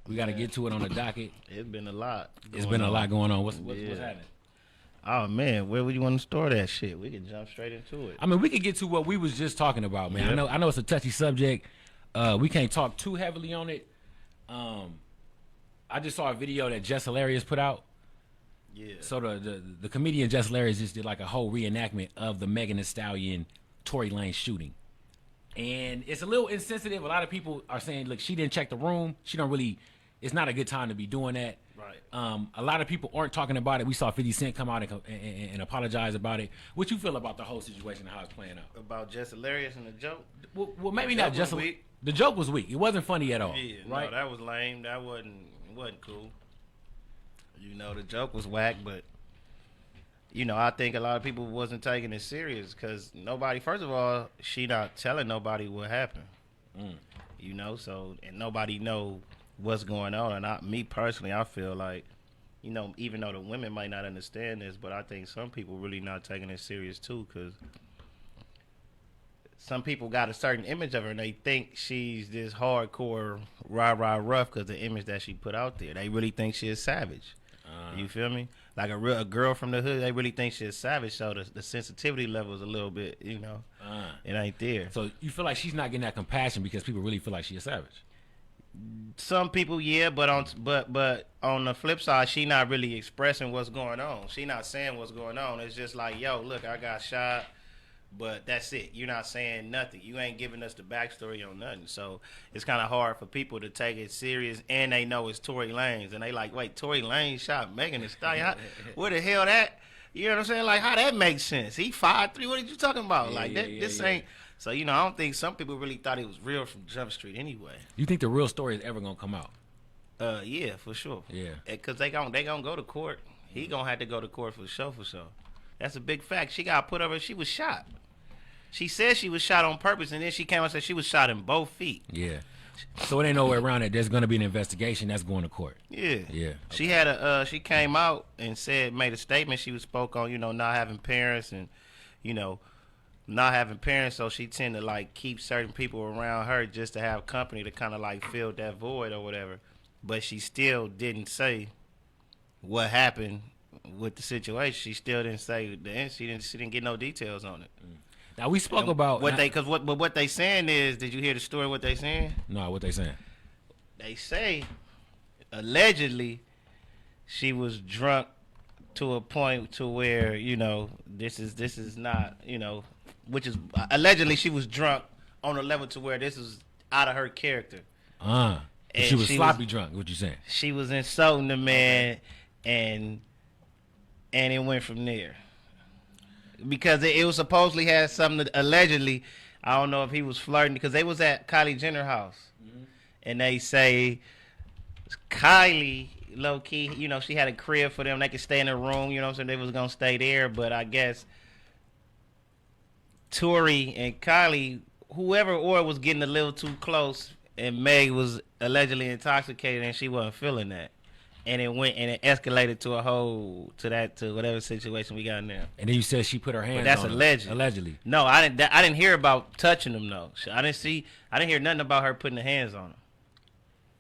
We got to get to it on the docket. It's been a lot. It's been a lot going on. What's happening? Oh man, where would you want to store that shit? We can jump straight into it. I mean, we could get to what we was just talking about, man. Yep. I know it's a touchy subject. We can't talk too heavily on it. I just saw a video that Jesshilarious put out. Yeah. So the comedian Jesshilarious just did like a whole reenactment of the Megan Thee Stallion Tory Lanez shooting. And it's a little insensitive. A lot of people are saying, look, she didn't check the room. She don't really, it's not a good time to be doing that. Right. A lot of people aren't talking about it. We saw 50 Cent come out and apologize about it. What you feel about the whole situation and how it's playing out? About Jesshilarious and the joke? Well maybe not just the joke was weak. It wasn't funny at all. Yeah, right? No, that was lame. That wasn't cool. You know, the joke was whack, but you know, I think a lot of people wasn't taking it serious because nobody. First of all, she not telling nobody what happened. You know, so and nobody know what's going on. And me personally, I feel like, you know, even though the women might not understand this, but I think some people really not taking it serious too, because some people got a certain image of her and they think she's this hardcore rah rough because the image that she put out there. They really think she is savage. You feel me? Like a girl from the hood, they really think she's savage. So the sensitivity level is a little bit, you know, it ain't there. So you feel like she's not getting that compassion because people really feel like she's a savage. Some people, yeah, but on the flip side, she not really expressing what's going on. She not saying what's going on. It's just like, yo, look, I got shot, but that's it. You're not saying nothing. You ain't giving us the backstory on nothing. So it's kind of hard for people to take it serious, and they know it's Tory Lanez, and they like, wait, Tory Lanez shot Megan Thee Stallion? Where the hell that? You know what I'm saying? Like, how that makes sense? He 5'3". What are you talking about? This ain't. So, you know, I don't think some people really thought it was real from Jump Street anyway. You think the real story is ever gonna come out? Yeah, for sure. Yeah. Because they gonna go to court. He gonna have to go to court for sure. That's a big fact. She got put over. She was shot. She said she was shot on purpose, and then she came and said she was shot in both feet. Yeah. So it ain't no way around it. There's gonna be an investigation that's going to court. Yeah. Yeah. She had she came out and made a statement. She spoke on, you know, not having parents and, you know, not having parents, so she tend to like keep certain people around her just to have company to kind of like fill that void or whatever. But she still didn't say what happened with the situation. She still didn't say the end. She didn't get no details on it. Now we spoke about what what they saying is. Did you hear the story? What they saying? No, what they saying? They say allegedly she was drunk to a point to where, you know, this is not, you know, which is allegedly she was drunk on a level to where this is out of her character. And she was sloppy drunk. What you saying? She was insulting the man, and it went from there. Because it was supposedly had something to, allegedly, I don't know if he was flirting, because they was at Kylie Jenner's house, and they say Kylie low key, you know, she had a crib for them. They could stay in a room, you know what I'm saying? They was gonna stay there, but I guess Tory and Kylie, whoever or was getting a little too close, and Meg was allegedly intoxicated and she wasn't feeling that. And it escalated to to whatever situation we got now. And then you said she put her hands on that's him. alleged. Allegedly. No, I didn't hear about touching them though. I didn't hear nothing about her putting her hands on him.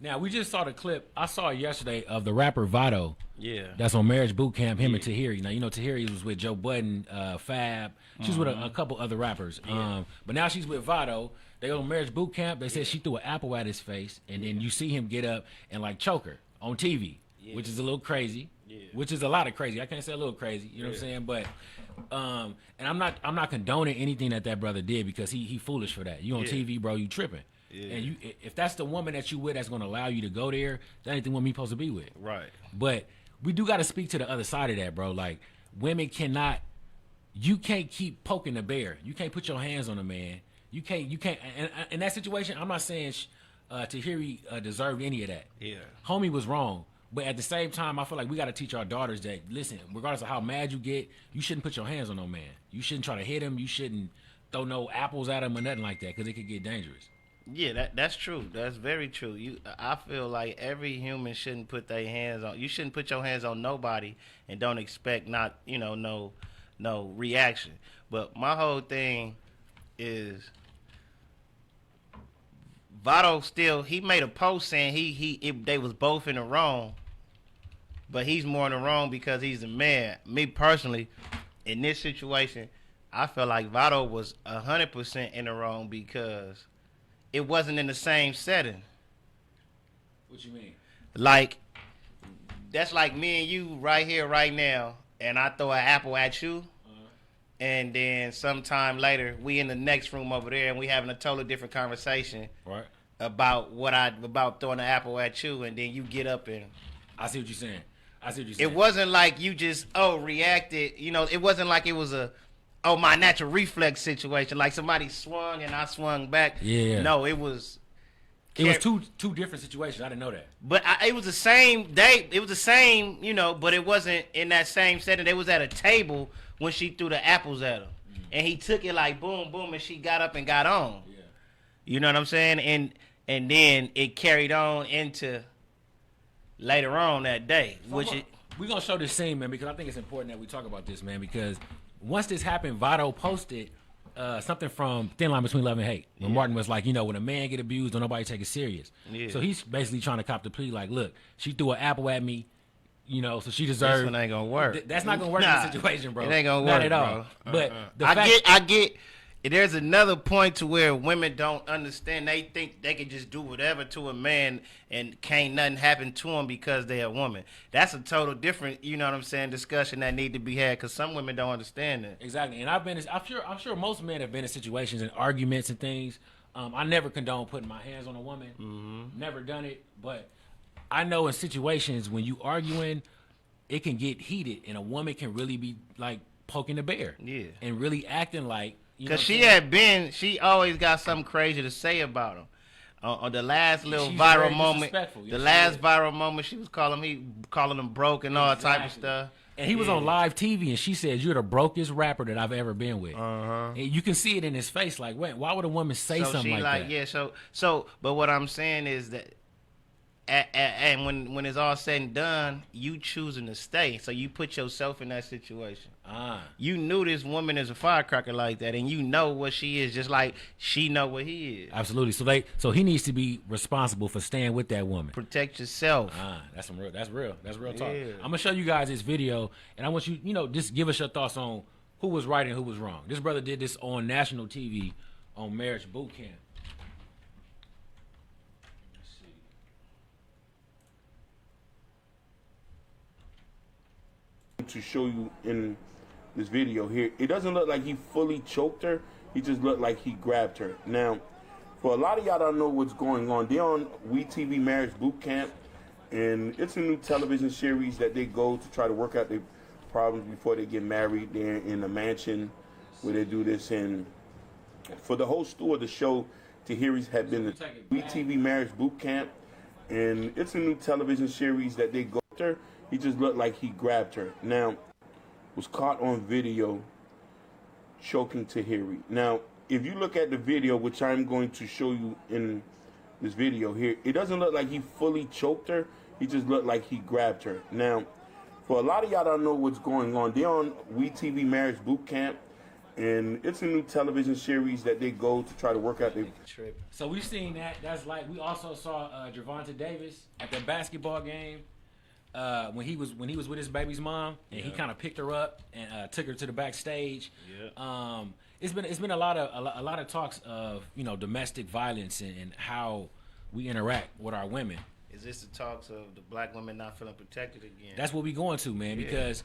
Now, we just saw the clip. I saw it yesterday of the rapper Vado. Yeah. That's on Marriage Boot Camp, him and Tahiry. Now, you know, Tahiry was with Joe Budden, Fab. She's with a couple other rappers. Yeah. But now she's with Vado. They on Marriage Boot Camp. They said she threw an apple at his face, and then you see him get up and, like, choke her on TV, which is a little crazy, which is a lot of crazy. I can't say a little crazy, you know what I'm saying? But, and I'm not condoning anything that brother did because he foolish for that. You on TV, bro, you tripping. Yeah. And if that's the woman that you with that's going to allow you to go there, that ain't the woman you supposed to be with. Right. But we do got to speak to the other side of that, bro. Like, women you can't keep poking the bear. You can't put your hands on a man. You can't. And in that situation, I'm not saying Tahiry deserved any of that. Yeah. Homie was wrong. But at the same time, I feel like we got to teach our daughters that, listen, regardless of how mad you get, you shouldn't put your hands on no man. You shouldn't try to hit him. You shouldn't throw no apples at him or nothing like that because it could get dangerous. Yeah, that's true. That's very true. I feel like every human shouldn't put their hands on. You shouldn't put your hands on nobody and don't expect no reaction. But my whole thing is Vado still, he made a post saying they was both in the wrong, but he's more in the wrong because he's the man. Me personally, in this situation, I feel like Vado was 100% in the wrong because it wasn't in the same setting. What you mean? Like, that's like me and you right here, right now, and I throw an apple at you, and then sometime later, we in the next room over there, and we having a totally different conversation about about throwing an apple at you, and then you get up and... I see what you're saying. It wasn't like you just, reacted. You know, it wasn't like it was my natural reflex situation. Like somebody swung and I swung back. Yeah. No, it was... It was two different situations. I didn't know that. But it was the same day. It was the same, but it wasn't in that same setting. They was at a table when she threw the apples at him. Mm-hmm. And he took it like boom, boom, and she got up and got on. Yeah. You know what I'm saying? And then it carried on into later on that day. So we're going to show this scene, man, because I think it's important that we talk about this, man, because once this happened, Vado posted something from Thin Line Between Love and Hate. When Martin was like, when a man get abused, don't nobody take it serious. Yeah. So he's basically trying to cop the plea, like, look, she threw an apple at me, so she deserved... This one ain't gonna work. That's not gonna work in this situation, bro. It ain't gonna work, not at all. But I get... There's another point to where women don't understand. They think they can just do whatever to a man and can't nothing happen to them because they're a woman. That's a total different, discussion that need to be had because some women don't understand that. Exactly. And I'm sure most men have been in situations and arguments and things. I never condone putting my hands on a woman. Mm-hmm. Never done it. But I know in situations when you arguing, it can get heated and a woman can really be like poking the bear. Yeah. And really acting like... Because she always got something crazy to say about him. On the last little viral moment, viral moment, she was calling him broke and all type of stuff. And he was on live TV, and she said, "You're the brokest rapper that I've ever been with." And you can see it in his face. Like, why would a woman say something like that? Yeah. So, but what I'm saying is that. And when it's all said and done, you choosing to stay. So you put yourself in that situation. You knew this woman is a firecracker like that, and you know what she is, just like she know what he is. Absolutely. So he needs to be responsible for staying with that woman. Protect yourself. That's real talk. I'm gonna show you guys this video, and I want you, just give us your thoughts on who was right and who was wrong. This brother did this on national TV on Marriage Boot Camp. To show you in this video here, it doesn't look like he fully choked her. He just looked like he grabbed her. Now, for a lot of y'all don't know what's going on, they're on WeTV Marriage Boot Camp, and it's a new television series that they go to try to work out their problems before they get married. They're in a mansion where they do this, and for the whole story of the show, Tahiry's had been the WeTV Marriage Boot Camp, and it's a new television series that they go to. He just looked like he grabbed her. Now, was caught on video choking Tahiry. Now, if you look at the video, which I'm going to show you in this video here, it doesn't look like he fully choked her. He just looked like he grabbed her. Now, for a lot of y'all don't know what's going on, they're on WeTV Marriage Boot Camp, and it's a new television series that they go to try to work out their trip. So we've seen that. That's like, we also saw Gervonta Davis at the basketball game. When he was with his baby's mom, and he kind of picked her up and took her to the backstage. Yeah. It's been a lot of talks of domestic violence and how we interact with our women. Is this the talks of the black women not feeling protected again? That's what we're going to, man. Yeah. Because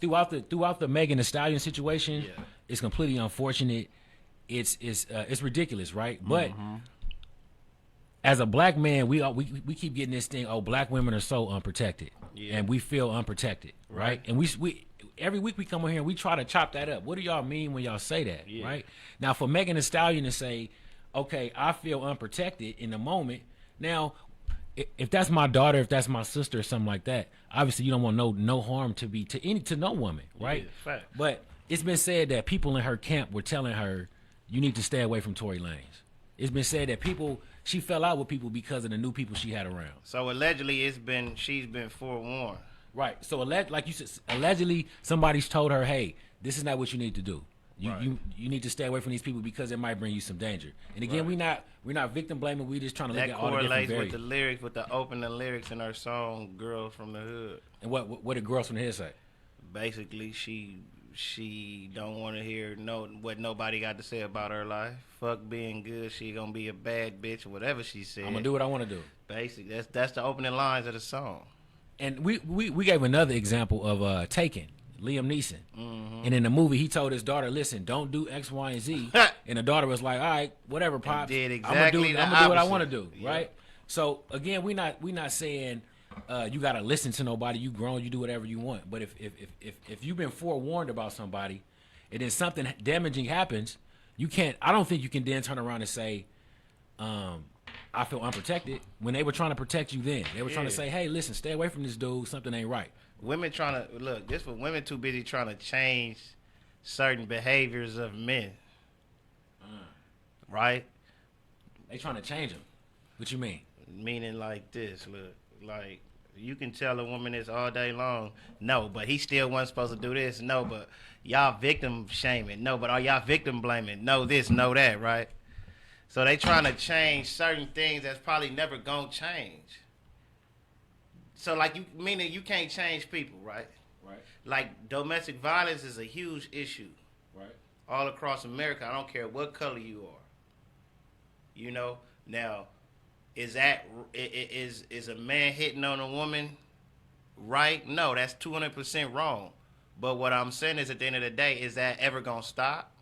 throughout the Megan Thee Stallion situation, it's completely unfortunate. It's ridiculous, right? But as a black man, we keep getting this thing. Oh, black women are so unprotected, and we feel unprotected, right? And we every week we come on here and we try to chop that up. What do y'all mean when y'all say that, right? Now, for Megan Thee Stallion to say, "Okay, I feel unprotected in the moment." Now, if that's my daughter, if that's my sister, or something like that, obviously you don't want no harm to no woman, right? Yeah, but it's been said that people in her camp were telling her, "You need to stay away from Tory Lanez." It's been said that she fell out with people because of the new people she had around. So allegedly, she's been forewarned. Right. So like you said, allegedly somebody's told her, "Hey, this is not what you need to do." You need to stay away from these people because it might bring you some danger. And again, we're not victim blaming. We just trying to look That at all the different correlates variables. with the lyrics, with the opening lyrics in her song "Girl from the Hood." And what did Girls from the Hood say? Basically, she don't want to hear what nobody got to say about her life. Fuck being good. She gonna be a bad bitch, whatever she said. I'm gonna do what I want to do. Basically, that's the opening lines of the song. And we gave another example of Taken, Liam Neeson. Mm-hmm. And in the movie, he told his daughter, "Listen, don't do X, Y, and Z." And the daughter was like, "All right, whatever, pops. Did exactly I'm gonna do what I want to do." Yeah. Right. So again, we not saying you gotta listen to nobody. You grown, you do whatever you want. But if you've been forewarned about somebody, and then something damaging happens, you can't. I don't think you can then turn around and say, I feel unprotected. When they were trying to protect you then. They were trying to say, hey, listen, stay away from this dude. Something ain't right. Women trying to, look, this for women too busy trying to change certain behaviors of men. Right? They trying to change them. What you mean? Meaning like this, look, like you can tell a woman this all day long. No, but he still wasn't supposed to do this. No, but y'all victim shaming. No, but are y'all victim blaming? No this, no that, right? So they trying to change certain things that's probably never gonna change. So like you meaning you can't change people, right? Right. Like domestic violence is a huge issue. Right. All across America. I don't care what color you are. You know? Now, is a man hitting on a woman right? No, that's 200% wrong. But what I'm saying is at the end of the day, is that ever gonna stop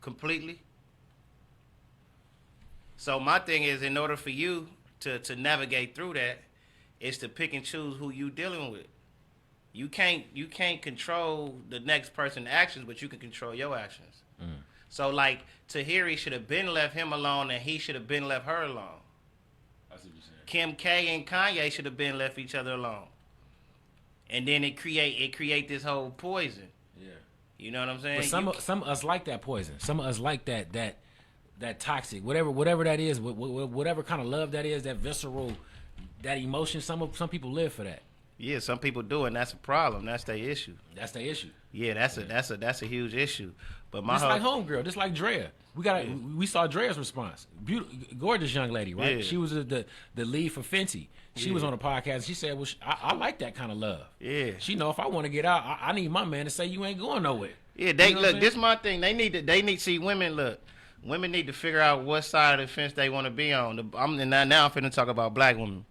completely? So my thing is, in order for you to navigate through that, is to pick and choose who you dealing with. You can't control the next person's actions, but you can control your actions. So like Tahiry should have been left him alone, and he should have been left her alone. That's what you're saying. Kim K and Kanye should have been left each other alone. And then it create this whole poison. Yeah. You know what I'm saying? But some of us like that poison. Some of us like that toxic, whatever that is, whatever kind of love that is, that visceral, that emotion. Some people live for that. Yeah, some people do, and that's a problem. That's their issue. That's their issue. Yeah, that's a huge issue. But just like Homegirl, just like Draya. We saw Draya's response. Beautiful, gorgeous young lady, right? Yeah. She was the lead for Fenty. She was on a podcast. And she said, "Well, I like that kind of love." Yeah. She know if I want to get out, I need my man to say you ain't going nowhere. Yeah, they look. This my thing. They need see women look. Women need to figure out what side of the fence they want to be on. Now I'm finna talk about black women.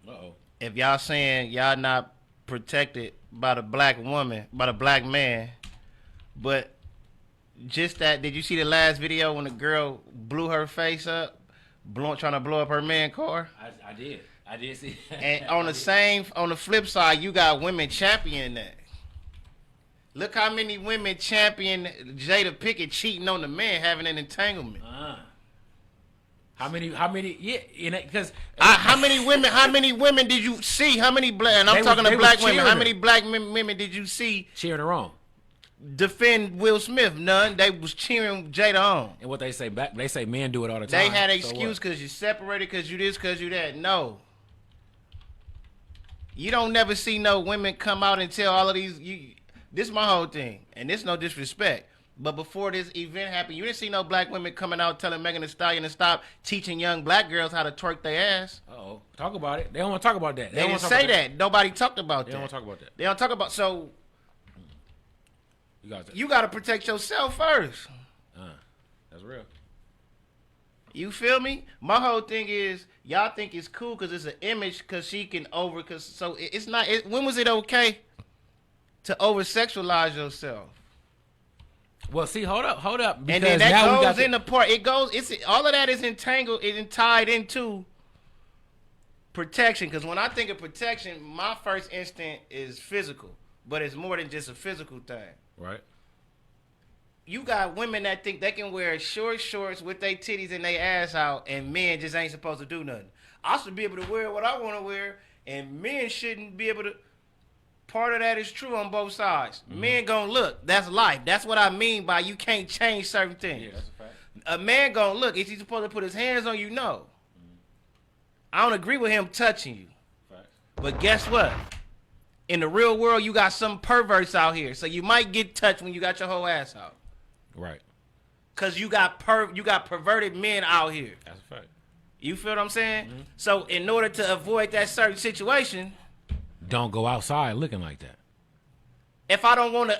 Uh-oh. If y'all saying y'all not protected by the black woman, by the black man, but just that, did you see the last video when the girl blew her face up, trying to blow up her man's car? I did see that. And on the flip side, you got women championing that. Look how many women champion Jada Pinkett cheating on the man, having an entanglement. How many? Yeah, because how many women did you see? How many black? And I'm talking to black women. How many black women did you see cheering her on? Defend Will Smith? None. They was cheering Jada on. And what they say back? They say men do it all the time. They had an excuse because you separated, because you this, because you that. No. You don't never see no women come out and tell all of these. This is my whole thing, and this no disrespect. But before this event happened, you didn't see no black women coming out telling Megan Thee Stallion to stop teaching young black girls how to twerk their ass. Uh-oh. Talk about it. They don't want to talk about that. They didn't say that. Nobody talked about that. They don't want to talk about that. They don't talk about, so you got to protect yourself first. That's real. You feel me? My whole thing is, y'all think it's cool because it's an image, because she can so it's not, when was it okay to over-sexualize yourself? Well, see, hold up. And then that goes in the part. It's all of that is entangled and tied into protection. Because when I think of protection, my first instinct is physical, but it's more than just a physical thing. Right. You got women that think they can wear short shorts with their titties and their ass out, and men just ain't supposed to do nothing. I should be able to wear what I want to wear, and men shouldn't be able to. Part of that is true on both sides. Mm-hmm. Men gonna look. That's life. That's what I mean by you can't change certain things. Yeah, that's a fact. A man gonna look. Is he supposed to put his hands on you? No. Mm-hmm. I don't agree with him touching you. Facts. But guess what? In the real world, you got some perverts out here. So you might get touched when you got your whole ass out. Right. Cause you got perverted men out here. That's a fact. You feel what I'm saying? Mm-hmm. So in order to avoid that certain situation, don't go outside looking like that. If I don't want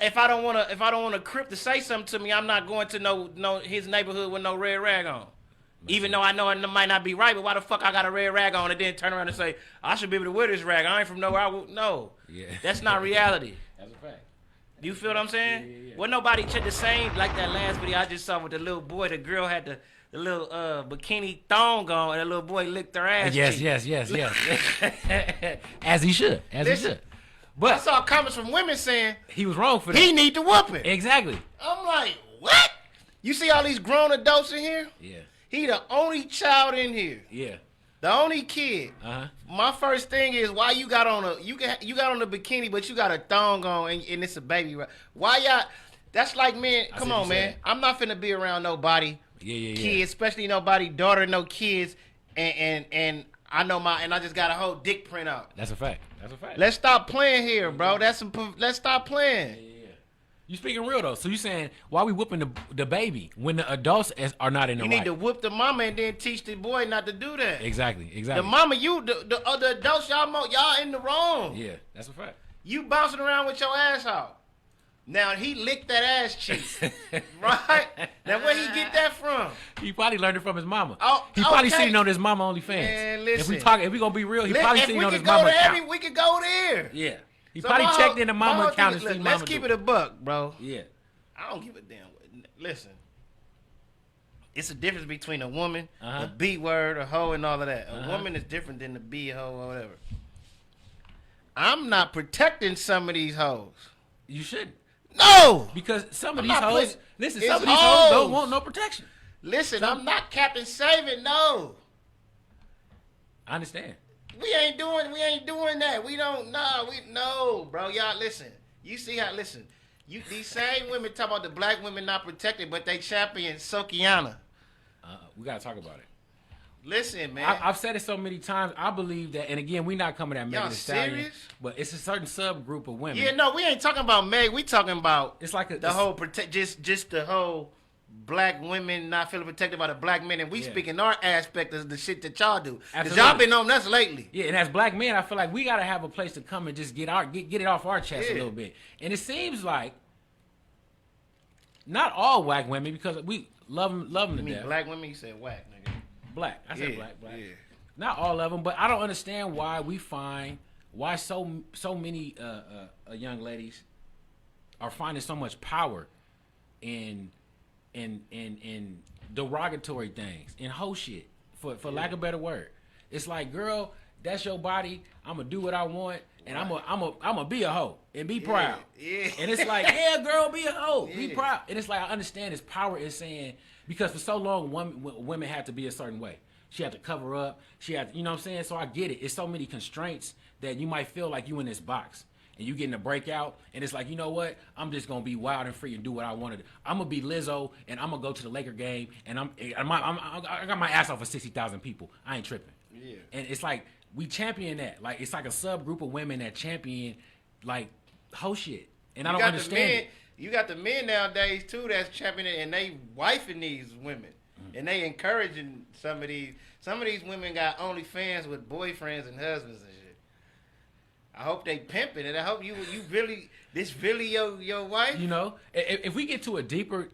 a Crip to say something to me, I'm not going to no his neighborhood with no red rag on. Even though I know it might not be right, but why the fuck I got a red rag on and then turn around and say I should be able to wear this rag? I ain't from nowhere. No, that's not reality. That's a fact. You feel what I'm saying? Yeah. Well, nobody checked the same like that last video I just saw with the little boy. The girl had the little bikini thong on, and the little boy licked her ass. Yes. As he should. But I saw comments from women saying he was wrong for that. He need to whoop it. Exactly. I'm like, what? You see all these grown adults in here? Yeah. He the only child in here. Yeah. The only kid. Uh-huh. My first thing is why you got on you got on a bikini, but you got a thong on and it's a baby. Why y'all? That's like, man. Come on, man. I'm not finna be around nobody. Kids, especially nobody daughter, no kids, and I know and I just got a whole dick print out. That's a fact. Let's stop playing here, bro. Let's stop playing. Yeah. You speaking real though? So you saying why we whooping the baby when the adults are not in the right? You need to whoop the mama and then teach the boy not to do that. Exactly. The mama, the other adults, y'all in the wrong. Yeah, that's a fact. You bouncing around with your ass out. Now he licked that ass cheek, right? Now where he get that from? He probably learned it from his mama. Oh, he probably seen on his mama OnlyFans. Man, listen. If we gonna be real, he probably seen on his mama account. We could go there. Yeah. He probably checked in the mama account and seen mama. Let's keep it a buck, bro. Yeah. I don't give a damn. Listen, it's a difference between a woman, Uh-huh. a B word, a hoe, and all of that. A woman is different than the B hoe or whatever. I'm not protecting some of these hoes. You shouldn't. No, because some of I'm these not hoes, playing- some of these hoes don't want no protection. Listen, I'm not Captain Saving. No, I understand. we ain't doing that. We don't. No, bro. Y'all listen. You see how? Listen. These same women talk about the black women not protected, but they champion Sokiana. We gotta talk about it. Listen, man. I've said it so many times. I believe that, and again, we're not coming at Megan Thee Stallion, serious? but it's a certain subgroup of women. Yeah, no, we ain't talking about Meg. We talking about it's like just the whole black women not feeling protected by the black men, and we speaking our aspect of the shit that y'all do. Because y'all been on us lately. Yeah, and as black men, I feel like we gotta have a place to come and just get it off our chest a little bit. And it seems like not all black women, because we love them to death. Black women? You said whack, nigga. Black. I said black. Yeah. Not all of them, but I don't understand why so many young ladies are finding so much power in derogatory things, in hoe shit, for lack of a better word. It's like, girl, that's your body. I'm gonna do what I want, and I'm gonna be a hoe and be proud. Yeah. And it's like, yeah, girl, be a hoe, be proud. And it's like, I understand his power is saying, because for so long, women had to be a certain way. She had to cover up. She had to, you know what I'm saying? So I get it. It's so many constraints that you might feel like you in this box and you getting a breakout, and it's like, you know what? I'm just gonna be wild and free and do what I want to do. I'm gonna be Lizzo, and I'm gonna go to the Laker game, and I got my ass off for 60,000 people. I ain't tripping. Yeah. And it's like we champion that. Like it's like a subgroup of women that champion like hoe shit, and I don't understand it. You got the men nowadays too that's championing, and they wifing these women, and they encouraging some of these. Some of these women got OnlyFans with boyfriends and husbands and shit. I hope they pimping it. I hope you really your wife. You know, if we get to a deeper,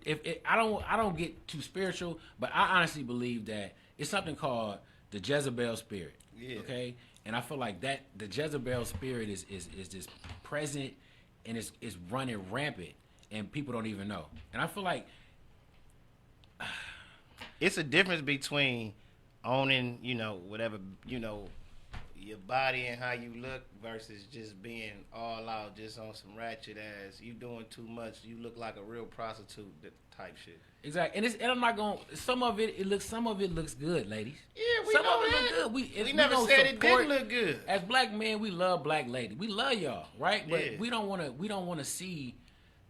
I don't get too spiritual, but I honestly believe that it's something called the Jezebel spirit. Yeah. Okay, and I feel like that the Jezebel spirit is just present and is running rampant, and people don't even know. And I feel like it's a difference between owning, whatever, your body and how you look versus just being all out, just on some ratchet ass. You doing too much. You look like a real prostitute type shit. Exactly, and I'm not going. Some of it looks good, ladies. Yeah, we some know of it that. look good. We never said it didn't look good. As black men, we love black ladies. We love y'all, right? But Yeah. we don't want to see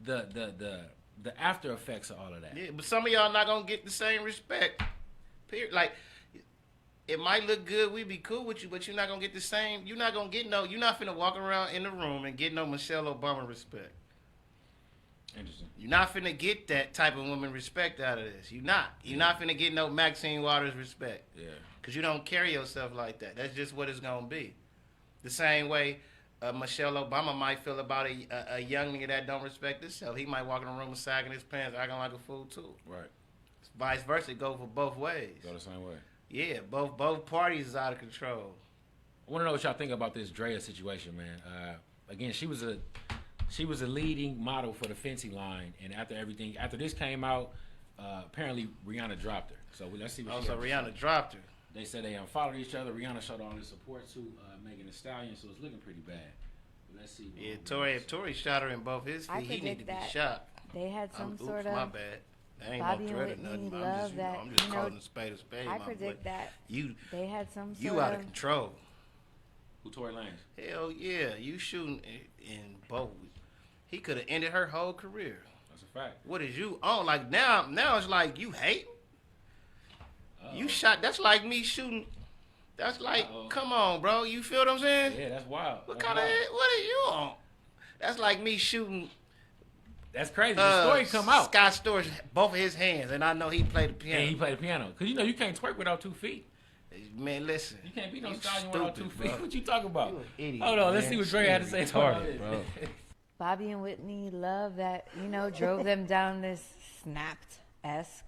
the after effects of all of that. Yeah, but some of y'all not gonna get the same respect. Period. Like, it might look good, we be cool with you, but you're not gonna get the same. You're not finna walk around in the room and get no Michelle Obama respect. Interesting. You're not finna get that type of woman respect out of this. You're not. You're not finna get no Maxine Waters respect. Yeah. Because you don't carry yourself like that. That's just what it's going to be. The same way Michelle Obama might feel about a young nigga that don't respect himself. He might walk in the room with sagging his pants, acting like a fool too. Right. Vice versa, it go for both ways. Go the same way. Yeah, both parties is out of control. I want to know what y'all think about this Draya situation, man. Again, she was a leading model for the Fenty line, and after this came out, apparently Rihanna dropped her. So let's see what she so Rihanna dropped her. They said they followed each other. Rihanna showed all this support to Megan Thee Stallion, so it's looking pretty bad. But let's see. Yeah, if Tory shot her in both his feet, he need to be shot. They had some sort my of. bad. That ain't Bobby no and threat or Whitney nothing. love that, I'm just you know, calling a spade a spade. I predict that they had some sort You out of control. Who Tory Lanez? Hell yeah, you shooting in both. He could have ended her whole career. That's a fact. What is you on? Like now it's like you hate. You shot. That's like me shooting. That's like, come on, bro. You feel what I'm saying? Yeah, that's wild. What kind of? What are you on? That's like me shooting. That's crazy. The story come out. Scott Storch, both of his hands, and I know he played the piano. And he played the piano. Because, you can't twerk without 2 feet. Man, listen. You can't be no stallion without 2 feet. Bro. What you talking about? You an idiot, Hold on, let's man. see what Draya had to say about this. Bro. Bobby and Whitney love that, drove them down this snapped-esque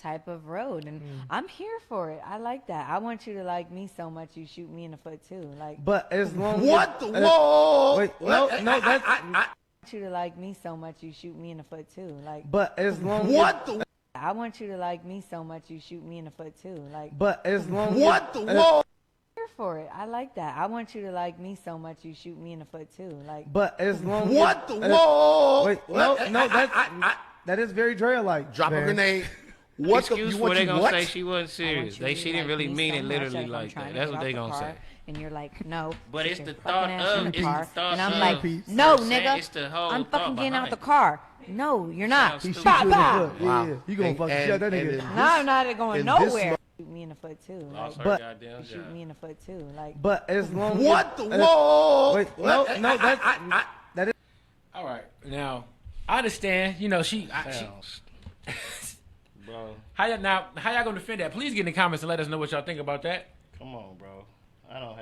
type of road. And I'm here for it. I like that. I want you to like me so much you shoot me in the foot, too. Like, But as long What the whoa? Wait, no, that's. I want you to like me so much you shoot me in the foot, too. Like, But as long What the? I want you to like me so much you shoot me in the foot, too. Like, But as long What the whoa? here for it. I like that. I want you to like me so much you shoot me in the foot, too. Like, But as long What the whoa? Wait, no, that is very Draya-like. Drop a man. grenade. What Excuse the? what they gonna what? say? She wasn't I want serious. you to She didn't like really me mean so it much literally that if I'm like trying that. to That's get what they out the gonna car, say. And you're like, no. But get it's your the fucking thought ass in of- the it's car. the thought And I'm of- like, Peace. no, I'm saying nigga. it's the whole I'm fucking thought getting out behind the it. car. No, you're not. Sounds He stupid. shoots you in the Bah, foot. Wow. Yeah. You gonna fucking shut that nigga. No, I'm not going and this nowhere. Shoot me in the foot, too. Like, Lost her But- goddamn shoot job. me in the foot, too. Like, But as long What the whoa? Wait, no, that is. All right. Now, I understand. Sounds- Bro, How y'all going to defend that? Please get in the comments and let us know what y'all think about that. come on, bro. I don't.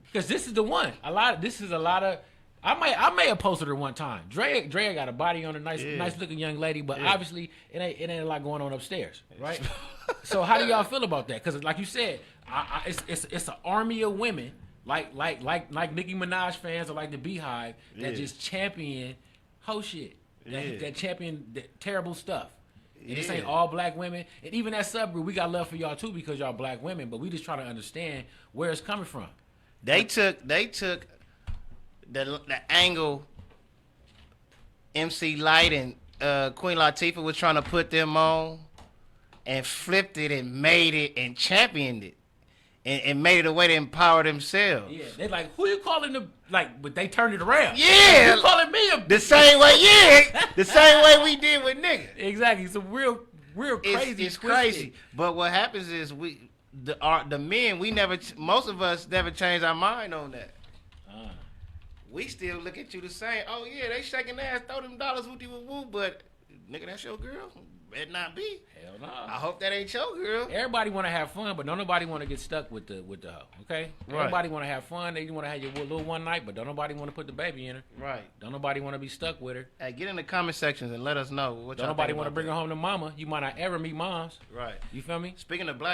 Because this is the one. This is a lot of. I may have posted her one time. Draya got a body on her, nice looking young lady, but obviously it ain't a lot going on upstairs, right? So how do y'all feel about that? Because like you said, it's an army of women like Nicki Minaj fans or like the Beehive that just champion whole shit, that champion terrible stuff. And this ain't all black women, and even that subgroup, we got love for y'all too because y'all black women, but we just trying to understand where it's coming from. They took the angle MC Light and Queen Latifah was trying to put them on and flipped it and made it and championed it and made it a way to empower themselves. Yeah, they like, who you calling the but they turned it around. Yeah. You calling me a The same way, the same way we did with niggas. Exactly. It's a real crazy. It's twisted. crazy. But what happens is the men, most of us never change our mind on that. We still look at you the same. Oh yeah, they shaking ass, throw them dollars, wooty woo woo. But nigga, that's your girl. Better not be. Hell no. I hope that ain't your girl. Everybody want to have fun, but don't nobody want to get stuck with the hoe. Okay. Right. Everybody want to have fun. They want to have your little one night, but don't nobody want to put the baby in her. Right. Don't nobody want to be stuck with her. Hey, get in the comment sections and let us know what Don't y'all nobody think want to about bring that. her home to mama. You might not ever meet moms. Right. You feel me? Speaking of black.